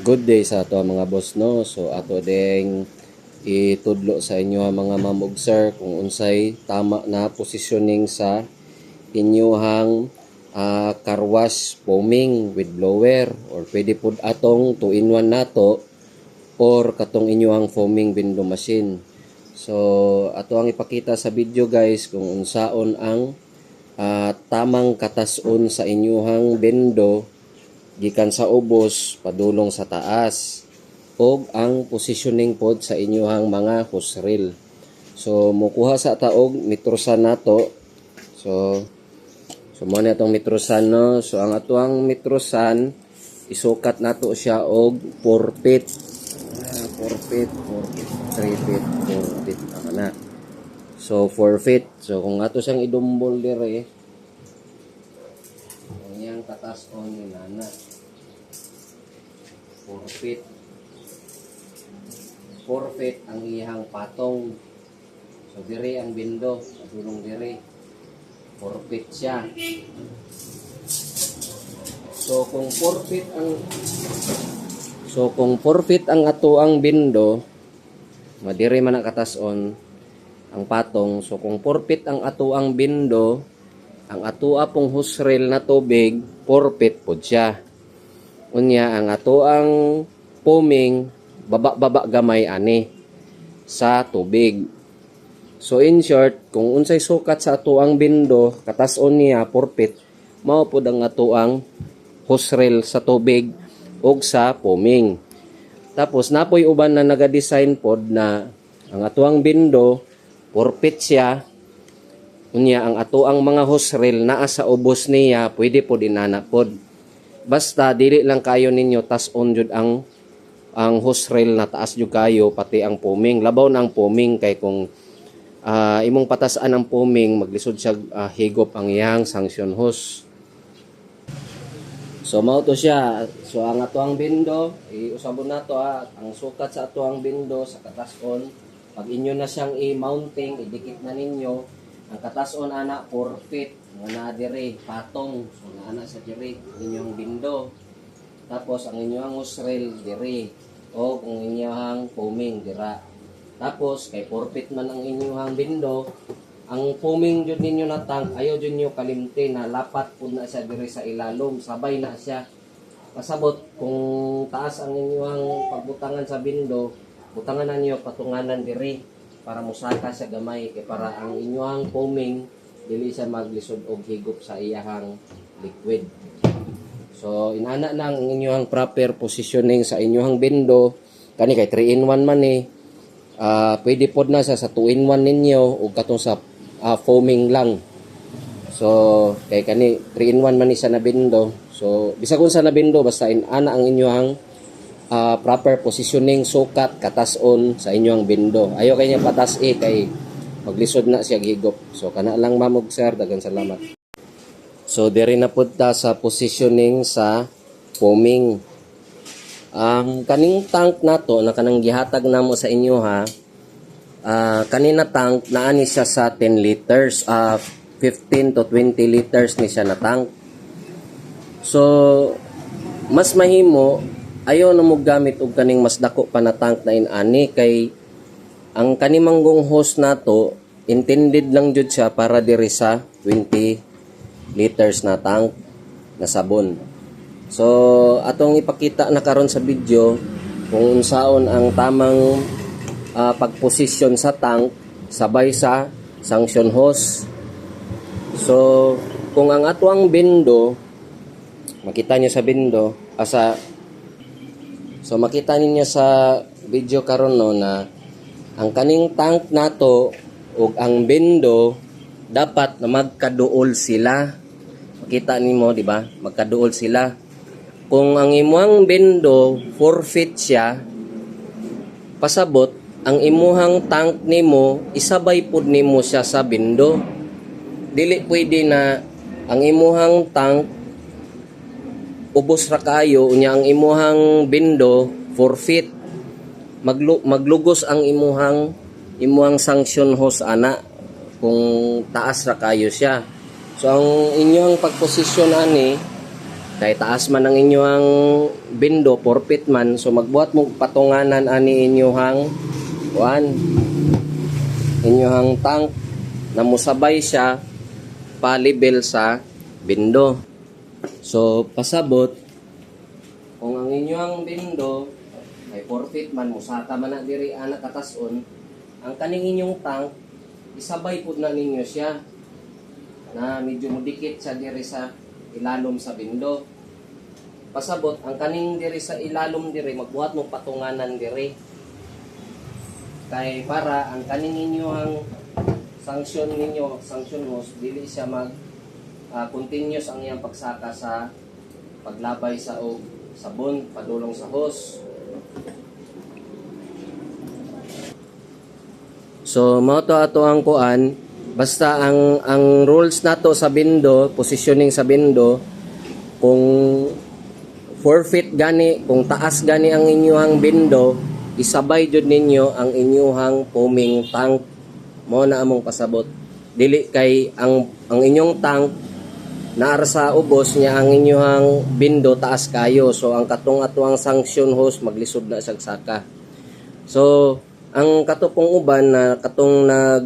Good day sa ato mga boss no. So ato ding itudlo sa inyo mga ma'am ug sir kung unsay tama na positioning sa inyuhang car wash foaming with blower or pwede pud atong 2-in-1 nato or katong inyuhang foaming window machine. So ato ang ipakita sa video guys kung unsaon ang tamang katas-on sa inyuhang window gikan sa ubos padulong sa taas og ang positioning pod sa inyuhang mga hose reel. So mukuha sa taog metrosan nato. So mo na itong metrosan no. So ang atuang metrosan isukat nato siya og 4 feet. 4 feet, 3 feet, 4 feet na. So 4 feet. So kung ato siyang idumbol dire ang iyang katas-on ni nana 4 feet. 4 feet ang iyang patong. So dire ang bindo, padulong dire. 4 feet siya. So kung 4 feet ang ato ang bindo, madire man ang katas-on ang patong. So kung 4 feet ang ato ang bindo, ang ato pong hose reel na tubig 4 feet pod siya. Unya ang ato ang foaming baba gamay ani sa tubig. So in short, kung unsay sukat sa ato ang bindo, katas-on niya 4 feet, mao pod ang ato ang hose reel sa tubig ug sa foaming. Tapos napoy uban na naga-design pod na ang ato ang bindo 4 feet siya. Unya ang ato ang mga hose reel naa sa ubos niya, pwede pod inana pod. Basta dili lang kayo ninyo tas-on jud ang hose reel na taas jud kayo pati ang foaming. Labaw na ang foaming kay kung imong patasan ang foaming maglisod siya higop ang iyang sanction hose. So mao to siya. So ang ato ang bindo iusabon nato ang sukat sa ato ang bindo sa katas-on. Pag inyo na siyang i-mounting, idikit na ninyo ang katas-on ana 4 feet nga na dire patong. So ana sa dire inyong bindo. Tapos ang inyong hose reel dire o ang inyong foaming dira. Tapos kay 4 feet man ang inyong bindo, ang foaming jud ninyo na tank ayaw jud niyo kalimti na lapat pud na siya dire sa ilalom, sabay na siya. Pasabot kung taas ang inyong pagbutangan sa bindo, butangan na niyo patunganan dire para musaka sa gamay kay para ang inyong foaming dili siya maglisod og higop sa iyahang liquid. So inana na ang inyong proper positioning sa inyong bindo. Kani kay 3-in-1 man pwede pod na sa 2-in-1 ninyo o katong sa foaming lang. So kay kani 3-in-1 man isa na bindo. So bisag kung sa na bindo basta inana ang inyong proper positioning sukat katas-on sa inyong bindo. Ayo kay niya patas kay maglisod na siya gigop. So kana lang ma'am ug sir, daghang salamat. So diri na pud ta sa positioning sa foaming. Ang kaning tank nato na kanang gihatag namo sa inyo kanina tank naani siya sa 10 liters, 15 to 20 liters ni siya na tank. So mas mahimo ayo na mo gamit og kaning mas dako pa na tank na inani kay ang kanimanggong hose nato intended lang jud siya para diri sa 20 liters na tank na sabon. So atong ipakita na karon sa video kung unsaon ang tamang pagposisyon sa tank sabay sa sanction hose. So kung ang atuang bindo makita niyo sa bindo so makita ninyo sa video karon no na ang kaning tank nato ug ang bindo dapat na magkaduol sila. Makita nimo di ba? Magkaduol sila. Kung ang imuhang bindo 4 feet siya, pasabot ang imuhang tank nimo isabay pud nimo siya sa bindo. Dili pwede na ang imuhang tank ubos ra kayo unya ang imuhang bindo 4 feet. Maglugos ang imuhang sanction hose ana kung taas ra kayo siya. So ang inyong pagposisyon ani Kay taas man ang inyong bindo, forfeit man, so magbuhat mo patunganan ani inyong inyong tank na musabay siya pa-level sa bindo. So pasabot kung ang inyong bindo ay forfeit man, musaka man na diri anak katason, ang kaning inyong tank isabay pud na ninyo siya na medyo mudikit sa diri sa ilalom sa bindo. Pasabot ang kaning diri sa ilalom diri magbuhat mo patunganan diri kay para ang kaning inyong sanction hose dili siya mag continuous ang iyang pagsaka sa paglabay sa og sabon padulong sa hose. So mao to ato ang kuan, basta ang rules nato sa bindo, positioning sa bindo, kung forfeit gani, kung taas gani ang inyong bindo, isabay jud ninyo ang inyong foaming tank. Mo na among pasabot. Dili kay ang inyong tank naar sa ubos niya ang inyong bindo taas kayo. So ang katong atuang sanction hose maglisod na sa saka. So ang katupong uban na katong nag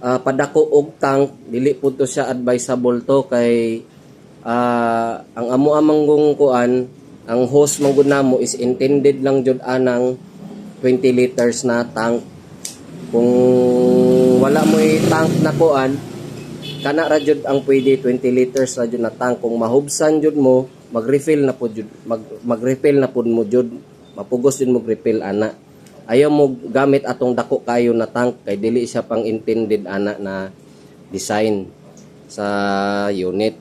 padako og tank, dili pud to siya advisable to kay ang amo amanggong kuan, ang hose manggod namo is intended lang jud anang 20 liters na tank. Kung wala mo tank na kuan, kana ra jud ang pwede 20 liters ra jud na tank. Kung mahubsan jud mo, mag-refill na pud jud, mag-refill na pud mo jud, mapugos jud mo refill ana. Ayaw mo gamit atong dako kayo na tank kay dili siya pang intended ana na design sa unit.